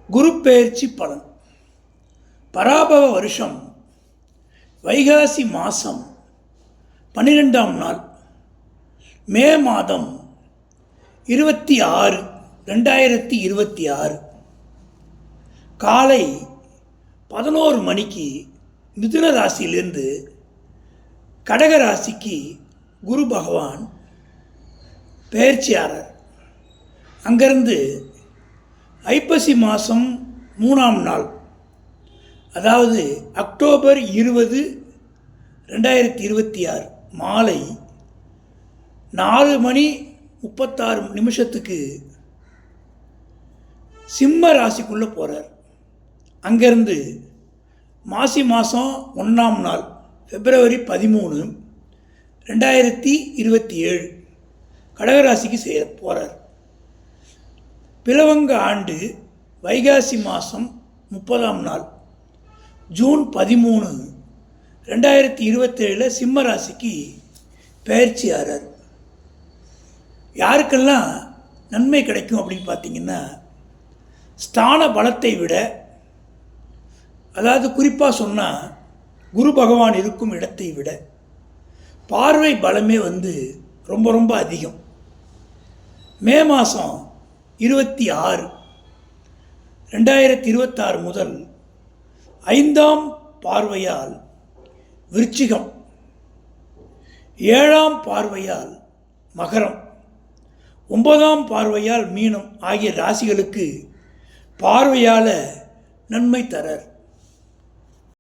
குரு பெயர்ச்சி பலன். பராபவ வருஷம் வைகாசி மாதம் 12ஆம் நாள், மே மாதம் 26, 2026 காலை 11 மணிக்கு மிதுன ராசியிலிருந்து கடக ராசிக்கு குரு பகவான் பெயர்ச்சியாளர். அங்கிருந்து ஐப்பசி மாதம் 3ஆம் நாள், அதாவது அக்டோபர் 20, 2026 மாலை 4:36 சிம்ம ராசிக்குள்ளே போகிறார். அங்கேருந்து மாசி மாதம் 1ஆம் நாள், பிப்ரவரி 13, 2027 கடகராசிக்கு போகிறார். பிலவங்க ஆண்டு வைகாசி மாதம் 30ஆம் நாள், ஜூன் 13, 2027 சிம்ம ராசிக்கு பெயர்ச்சி ஆகிறார். யாருக்கெல்லாம் நன்மை கிடைக்கும் அப்படின்னு பார்த்தீங்கன்னா, ஸ்தான பலத்தை விட, அதாவது குறிப்பாக சொன்னால் குரு பகவான் இருக்கும் இடத்தை விட பார்வை பலமே ரொம்ப ரொம்ப அதிகம். மே மாதம் 26, 2026 முதல் 5ஆம் பார்வையால் விருச்சிகம், 7ஆம் பார்வையால் மகரம், 9ஆம் பார்வையால் மீனம் ஆகிய ராசிகளுக்கு பார்வையால் நன்மை தரார்.